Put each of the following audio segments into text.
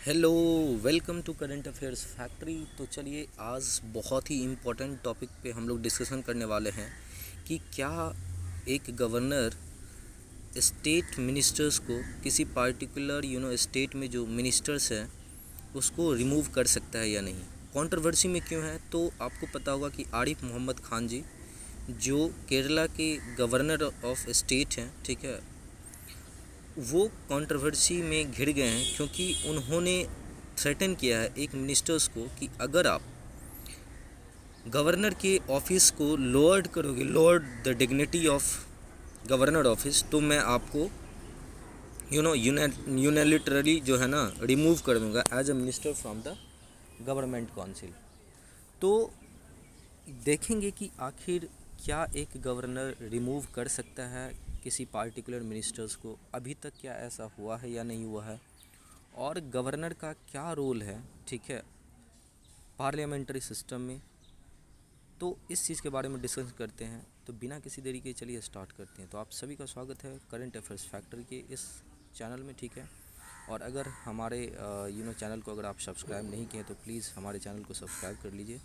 Hello, welcome to current affairs factory. तो चलिए आज बहुत ही इम्पोर्टेंट टॉपिक पे हम लोग डिस्कशन करने वाले हैं कि क्या एक गवर्नर स्टेट मिनिस्टर्स को किसी पार्टिकुलर स्टेट में जो मिनिस्टर्स हैं उसको रिमूव कर सकता है या नहीं। कंट्रोवर्सी में क्यों है, तो आपको पता होगा कि आरिफ मोहम्मद खान जी जो केरला के गवर्नर ऑफ स्टेट हैं, ठीक है, वो कंट्रोवर्सी में घिर गए हैं क्योंकि उन्होंने थ्रेटन किया है एक मिनिस्टर्स को कि अगर आप गवर्नर के ऑफिस को लोअर्ड करोगे, lowered the dignity of governor office, तो मैं आपको यूनिलैटरली जो है ना रिमूव कर दूंगा as a minister from the government council. तो देखेंगे कि आखिर क्या एक गवर्नर रिमूव कर सकता है किसी पार्टिकुलर मिनिस्टर्स को। अभी तक क्या ऐसा हुआ है या नहीं हुआ है, और गवर्नर का क्या रोल है, ठीक है, पार्लियामेंट्री सिस्टम में। तो इस चीज़ के बारे में डिस्कस करते हैं। तो बिना किसी देरी के चलिए स्टार्ट करते हैं। तो आप सभी का स्वागत है करंट अफेयर्स फैक्ट्री के इस चैनल में, ठीक है। और अगर हमारे चैनल को अगर आप सब्सक्राइब नहीं किए तो प्लीज़ हमारे चैनल को सब्सक्राइब कर लीजिए,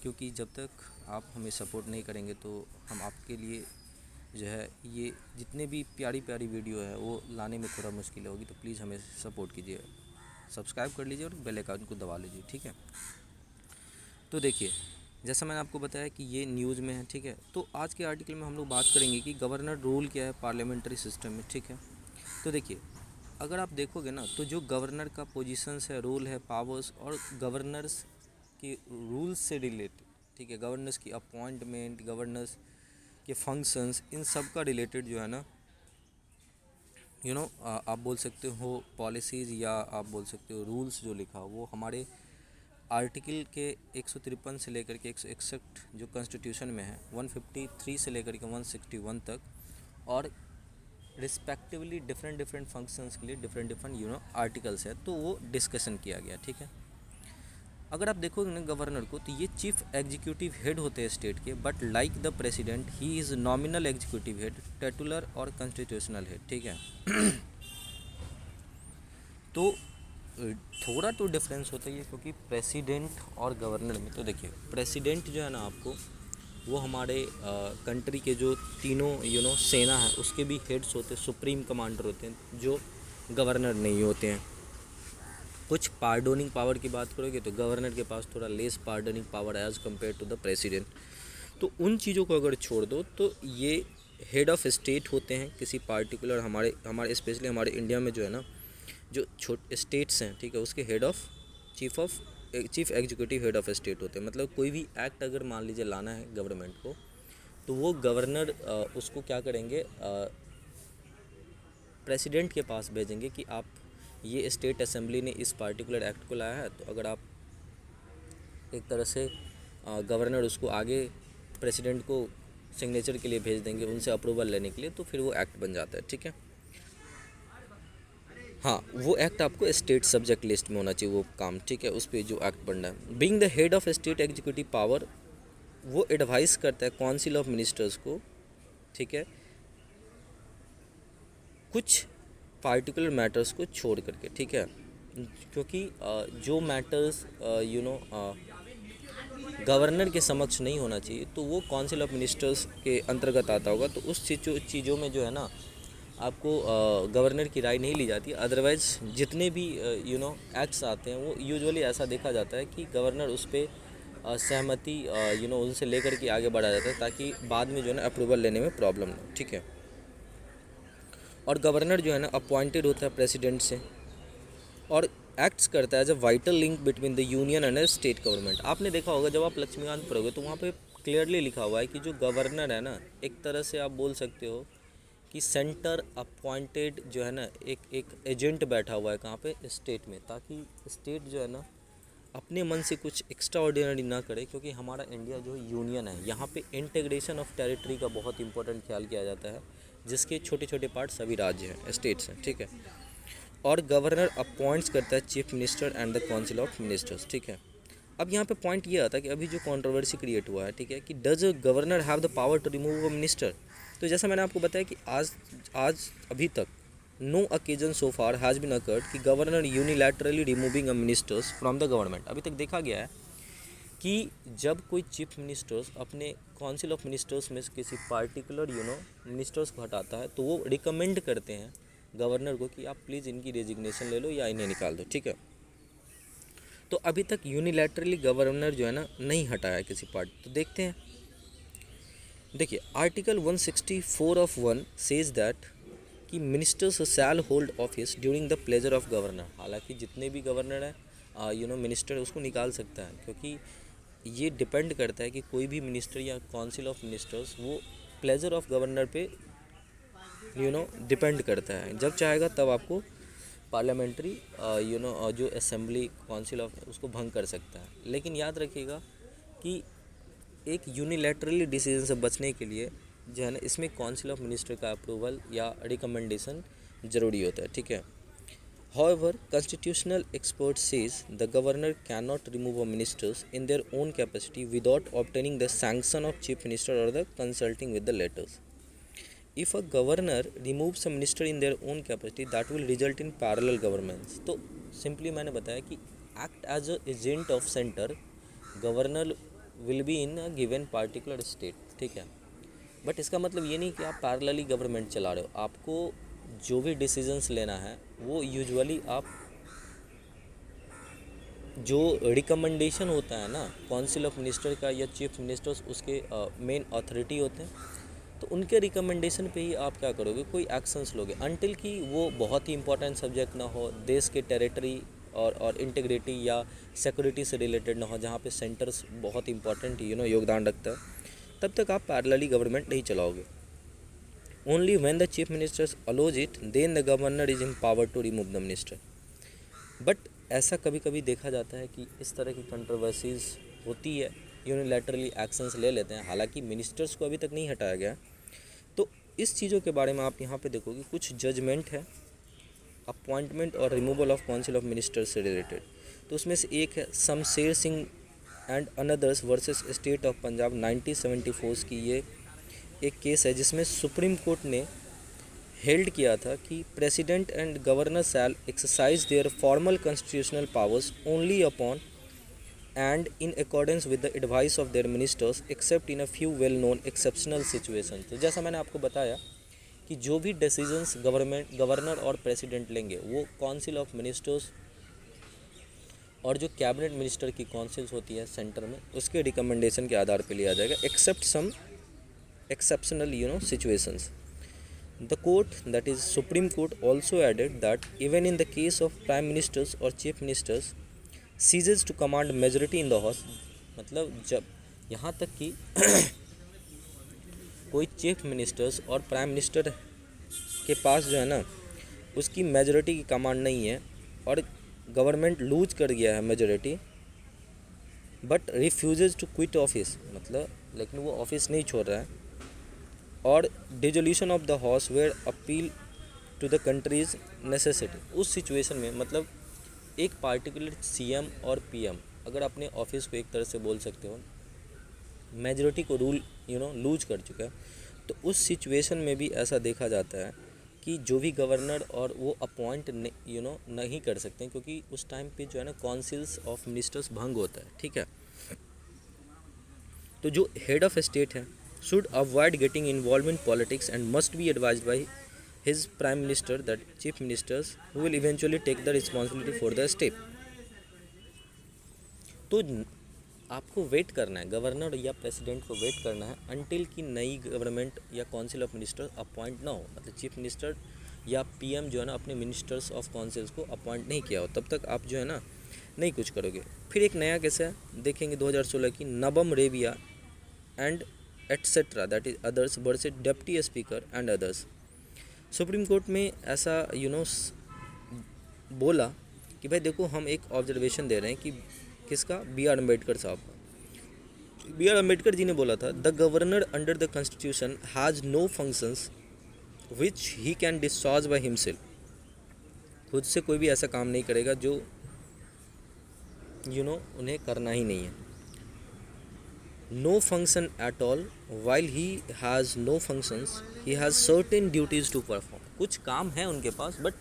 क्योंकि जब तक आप हमें सपोर्ट नहीं करेंगे तो हम आपके लिए जो है ये जितने भी प्यारी प्यारी वीडियो है वो लाने में थोड़ा मुश्किल होगी। तो प्लीज़ हमें सपोर्ट कीजिए, सब्सक्राइब कर लीजिए और बेल आइकन को दबा लीजिए, ठीक है। तो देखिए, जैसा मैंने आपको बताया कि ये न्यूज़ में है, ठीक है। तो आज के आर्टिकल में हम लोग बात करेंगे कि गवर्नर रोल क्या है पार्लियामेंट्री सिस्टम में, ठीक है। तो देखिए, अगर आप देखोगे ना तो जो गवर्नर का पोजीशंस है, रोल है, पावर्स और गवर्नर्स के रूल्स से रिलेटेड, ठीक है, गवर्नर्स की अपॉइंटमेंट, गवर्नर्स के फंक्शंस, इन सब का रिलेटेड जो है ना आप बोल सकते हो पॉलिसीज़, या आप बोल सकते हो रूल्स जो लिखा वो हमारे आर्टिकल के 153 से लेकर के 161 जो कॉन्स्टिट्यूशन में है, 153 से लेकर के 161 तक, और रिस्पेक्टिवली डिफरेंट डिफरेंट फंक्शंस के लिए डिफरेंट डिफरेंट आर्टिकल्स है। तो वो डिस्कशन किया गया, ठीक है। अगर आप देखोगे ना गवर्नर को, तो ये चीफ एग्जीक्यूटिव हेड होते हैं स्टेट के, but like the president he is nominal executive head, titular और कॉन्स्टिट्यूशनल हेड, ठीक है। तो थोड़ा तो डिफरेंस होता ही है, क्योंकि प्रेसिडेंट और गवर्नर में तो देखिए, प्रेसिडेंट जो है ना आपको वो हमारे कंट्री के जो तीनों सेना है उसके भी हेड्स होते हैं, सुप्रीम कमांडर होते हैं, जो गवर्नर नहीं होते हैं। कुछ पार्डोनिंग पावर की बात करोगे तो गवर्नर के पास थोड़ा less pardoning power as compare to the president. तो उन चीज़ों को अगर छोड़ दो तो ये हेड ऑफ स्टेट होते हैं किसी पार्टिकुलर, हमारे स्पेशली हमारे इंडिया में जो है ना जो छोटे स्टेट्स हैं, ठीक है, उसके head of chief executive head of state होते हैं। मतलब कोई भी एक्ट अगर मान लीजिए लाना है गवर्नमेंट को, तो वो गवर्नर उसको क्या करेंगे, प्रेसिडेंट के पास भेजेंगे कि आप ये स्टेट असेंबली ने इस पार्टिकुलर एक्ट को लाया है। तो अगर आप एक तरह से गवर्नर उसको आगे प्रेसिडेंट को सिग्नेचर के लिए भेज देंगे, उनसे अप्रूवल लेने के लिए, तो फिर वो एक्ट बन जाता है, ठीक है। हाँ, वो एक्ट आपको स्टेट सब्जेक्ट लिस्ट में होना चाहिए वो काम, ठीक है, उस पर जो एक्ट बनना है। Being the head of state executive power, वो एडवाइस करता है काउंसिल ऑफ मिनिस्टर्स को, ठीक है, कुछ पार्टिकुलर मैटर्स को छोड़ करके, ठीक है। क्योंकि जो मैटर्स गवर्नर के समक्ष नहीं होना चाहिए तो वो काउंसिल ऑफ मिनिस्टर्स के अंतर्गत आता होगा। तो उस चीज़ों में जो है ना आपको गवर्नर की राय नहीं ली जाती। अदरवाइज़ जितने भी एक्ट्स आते हैं वो यूजुअली ऐसा देखा जाता है कि गवर्नर उस पर सहमति उनसे लेकर के आगे बढ़ा जाता है, ताकि बाद में जो है ना अप्रूवल लेने में प्रॉब्लम ना हो, ठीक है। और गवर्नर जो है ना अपॉइंटेड होता है प्रेसिडेंट से और एक्ट्स करता है as a vital link between the union and state government. आपने देखा होगा जब आप लक्ष्मीकांत पढ़ोगे तो वहाँ पे क्लियरली लिखा हुआ है कि जो गवर्नर है ना, एक तरह से आप बोल सकते हो कि सेंटर अपॉइंटेड जो है ना एक एजेंट बैठा हुआ है कहाँ पे, स्टेट में, ताकि स्टेट जो है ना अपने मन से कुछ एक्स्ट्रा ऑर्डिनरी ना करे। क्योंकि हमारा इंडिया जो यूनियन है, यहाँ पे इंटीग्रेशन ऑफ टेरिटरी का बहुत इंपॉर्टेंट ख्याल किया जाता है, जिसके छोटे छोटे पार्ट सभी राज्य हैं, स्टेट्स हैं, ठीक है। और गवर्नर अपॉइंट्स करता है chief minister and the council of ministers, ठीक है। अब यहाँ पे पॉइंट ये आता है कि अभी जो कंट्रोवर्सी क्रिएट हुआ है, ठीक है, कि does governor have the power to remove a minister. तो जैसा मैंने आपको बताया कि आज अभी तक no occasion so far has been occurred कि governor unilaterally removing a ministers from the government. अभी तक देखा गया है कि जब कोई चीफ मिनिस्टर्स अपने काउंसिल ऑफ मिनिस्टर्स में से किसी पार्टिकुलर मिनिस्टर्स को हटाता है तो वो रिकमेंड करते हैं गवर्नर को कि आप प्लीज़ इनकी रेजिग्नेशन ले लो या इन्हें निकाल दो, ठीक है। तो अभी तक यूनिलैटरली गवर्नर जो है ना नहीं हटाया किसी पार्टी। तो देखते हैं, देखिए आर्टिकल 164 ऑफ 1 सेज दैट कि ministers shall hold office during the pleasure of governor. हालांकि जितने भी गवर्नर हैं मिनिस्टर उसको निकाल सकता है, क्योंकि ये डिपेंड करता है कि कोई भी मिनिस्टर या काउंसिल ऑफ मिनिस्टर्स वो प्लेजर ऑफ गवर्नर पे डिपेंड करता है। जब चाहेगा तब आपको पार्लियामेंट्री जो असेंबली काउंसिल ऑफ उसको भंग कर सकता है। लेकिन याद रखिएगा कि एक यूनिलैटरली डिसीजन से बचने के लिए जो है ना इसमें काउंसिल ऑफ मिनिस्टर का अप्रूवल या रिकमेंडेशन ज़रूरी होता है, ठीक है। However, constitutional expert says the governor cannot remove a ministers in their own capacity without obtaining the sanction of chief minister or the consulting with the letters. If a governor removes a minister in their own capacity, that will result in parallel governments. तो simply मैंने बताया कि act as a agent of center, governor will be in a given particular state, ठीक है। But इसका मतलब ये नहीं कि आप पैरेलली गवर्नमेंट चला रहे हो। आपको जो भी डिसीजंस लेना है वो यूजुअली आप जो रिकमेंडेशन होता है ना काउंसिल ऑफ मिनिस्टर का या चीफ मिनिस्टर्स उसके मेन अथॉरिटी होते हैं, तो उनके रिकमेंडेशन पे ही आप क्या करोगे, कोई एक्शंस लोगे, अनटिल कि वो बहुत ही इंपॉर्टेंट सब्जेक्ट ना हो, देश के टेरिटरी और इंटीग्रिटी या सिक्योरिटी से रिलेटेड ना हो, जहाँ पे सेंटर्स बहुत इंपॉर्टेंट योगदान रखता है, तब तक आप पैरेलली गवर्नमेंट नहीं चलाओगे। Only when the chief ministers allows it then the governor is empowered to remove the minister. But ऐसा कभी कभी देखा जाता है कि इस तरह की कंट्रोवर्सीज होती है, यूनिलैटरली एक्शंस ले लेते हैं, हालांकि मिनिस्टर्स को अभी तक नहीं हटाया गया। तो इस चीज़ों के बारे में आप यहाँ पे देखोगे कुछ जजमेंट है अपॉइंटमेंट और removal of council of ministers से रिलेटेड। तो उसमें से एक है Shamsher Singh and another's versus state of Punjab 1974 की ये एक केस है, जिसमें सुप्रीम कोर्ट ने हेल्ड किया था कि president and governor shall exercise their formal constitutional powers only upon and in accordance with the advice of their ministers except in a few well known exceptional situation. तो जैसा मैंने आपको बताया कि जो भी डिसीजंस गवर्नर और प्रेसिडेंट लेंगे वो काउंसिल ऑफ मिनिस्टर्स और जो कैबिनेट मिनिस्टर की काउंसिल्स होती है सेंटर में उसके रिकमेंडेशन के आधार पर लिया जाएगा, except some exceptional situations. The court, that is Supreme Court, also added that even in the case of prime ministers or chief ministers ceases to command majority in the house, मतलब जब यहाँ तक कि कोई चीफ मिनिस्टर्स और prime minister के पास जो है ना उसकी मेजॉरिटी की कमांड नहीं है और गवर्नमेंट लूज कर गया है majority, but refuses to quit office, मतलब लेकिन वो ऑफिस नहीं छोड़ रहा है, और dissolution of the house where appeal to the country's necessity. उस सिचुएशन में मतलब एक पार्टिकुलर सीएम और पीएम अगर अपने ऑफिस को एक तरह से बोल सकते हो मेजॉरिटी को रूल लूज कर चुका है, तो उस सिचुएशन में भी ऐसा देखा जाता है कि जो भी गवर्नर और वो अपॉइंट नहीं कर सकते, क्योंकि उस टाइम पे जो है ना काउंसिल्स ऑफ मिनिस्टर्स भंग होता है, ठीक है। तो जो हेड ऑफ स्टेट है should avoid getting involved in politics and must be advised by his prime minister, that chief ministers, who will eventually take the responsibility for the step. तो आपको वेट करना है, गवर्नर या president को wait करना है until कि नई गवर्नमेंट या काउंसिल ऑफ मिनिस्टर अपॉइंट ना हो, मतलब चीफ मिनिस्टर या पीएम जो है ना अपने मिनिस्टर्स ऑफ काउंसिल्स को अपॉइंट नहीं किया हो, तब तक आप जो है ना नहीं कुछ करोगे। फिर एक नया केस है देखेंगे 2016 की, Nabam Rebia and etcetera, that is others versus deputy speaker and others. Supreme court में ऐसा बोला कि भाई देखो हम एक ऑब्जर्वेशन दे रहे हैं कि किसका, बी आर अम्बेडकर साहब का। बी आर अम्बेडकर जी ने बोला था the governor under the constitution has no functions which he can discharge by himself. खुद से कोई भी ऐसा काम नहीं करेगा जो उन्हें करना ही नहीं है। No function at all, while he has no functions, he has certain duties to perform। कुछ काम है उनके पास, बट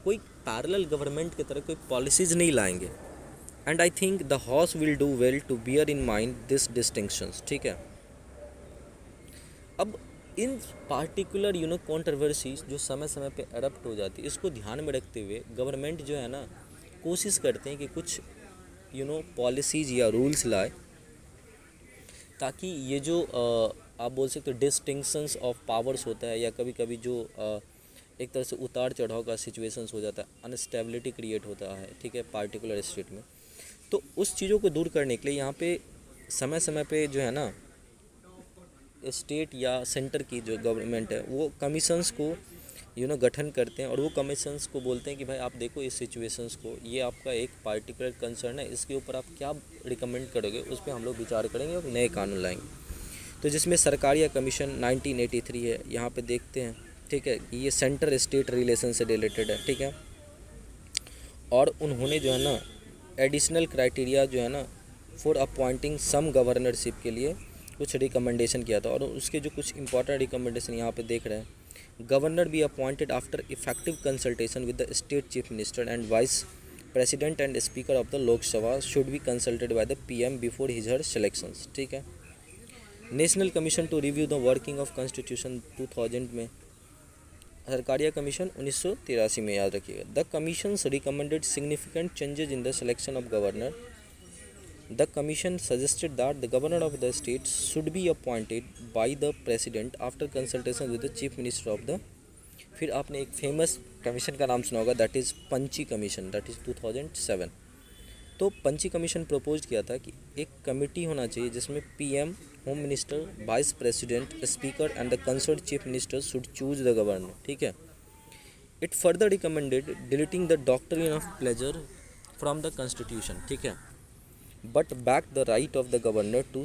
कोई पैरेलल गवर्नमेंट की तरह कोई पॉलिसीज़ नहीं लाएंगे। And I think the house will do well to bear in mind this distinctions, ठीक है। अब इन पार्टिकुलर कंट्रोवर्सीज जो समय समय पे एडप्ट हो जाती है, इसको ध्यान में रखते हुए गवर्नमेंट जो है ना कोशिश करते हैं कि कुछ पॉलिसीज़ या रूल्स लाए, ताकि ये जो आप बोल सकते हो डिस्टिंक्शंस ऑफ पावर्स होता है, या कभी कभी जो एक तरह से उतार चढ़ाव का सिचुएशंस हो जाता है, अनस्टेबिलिटी क्रिएट होता है, ठीक है, पार्टिकुलर स्टेट में, तो उस चीज़ों को दूर करने के लिए यहाँ पे समय समय पे जो है ना स्टेट या सेंटर की जो गवर्नमेंट है वो कमीशंस को गठन करते हैं, और वो कमीशंस को बोलते हैं कि भाई आप देखो इस सिचुएशंस को, ये आपका एक पार्टिकुलर कंसर्न है, इसके ऊपर आप क्या रिकमेंड करोगे, उस पर हम लोग विचार करेंगे और नए कानून लाएंगे। तो जिसमें सरकारिया कमीशन 1983 है, यहाँ पे देखते हैं, ठीक है, ये सेंटर स्टेट रिलेशन से रिलेटेड है, ठीक है। और उन्होंने जो है ना एडिशनल क्राइटेरिया जो है ना फॉर अपॉइंटिंग सम गवर्नरशिप के लिए कुछ रिकमेंडेशन किया था, और उसके जो कुछ इंपॉर्टेंट रिकमेंडेशन यहाँ पे देख रहे हैं। Governor be appointed after effective consultation with the state chief minister and vice president and speaker of the Lok Sabha should be consulted by the PM before his her selections, ठीक है। National commission to review the working of constitution 2000 में, Sarkaria commission 1983 में, याद रखिएगा। The commissions recommended significant changes in the selection of governor. The commission suggested that the governor of the state should be appointed by the president after consultation with the chief minister of the। फिर आपने एक famous commission का नाम सुना होगा, that is Punchhi commission, that is 2007। तो पंची commission propose किया था कि एक कमेटी होना चाहिए जिसमें PM, home minister, vice president, speaker and the concern chief minister should choose the governor, ठीक है। It further recommended deleting the doctrine of pleasure from the constitution, ठीक है, but back the right of the governor to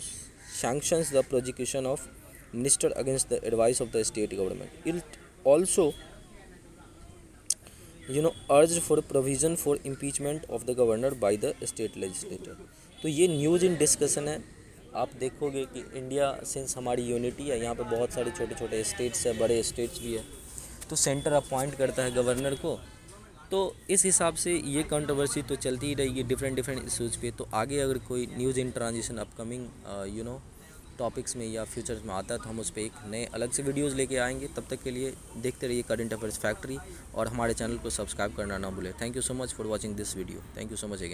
sanctions the prosecution of minister against the advice of the state government. It also urged for provision for impeachment of the governor by the state legislature। तो ये news in discussion है। आप देखोगे कि India since हमारी unity है, यहाँ पे बहुत सारे छोटे छोटे स्टेट्स है, बड़े स्टेट्स भी है, तो सेंटर अपॉइंट करता है गवर्नर को। तो इस हिसाब से ये कंट्रोवर्सी तो चलती ही रहेगी डिफरेंट इश्यूज़ पे। तो आगे अगर कोई न्यूज़ इन ट्रांजिशन अपकमिंग टॉपिक्स में या फ्यूचर्स में आता है तो हम उस पर एक नए अलग से वीडियोज़ लेके आएंगे। तब तक के लिए देखते रहिए करंट अफेयर्स फैक्ट्री, और हमारे चैनल को सब्सक्राइब करना ना भूलें। Thank you so much for watching this video. Thank you so much again.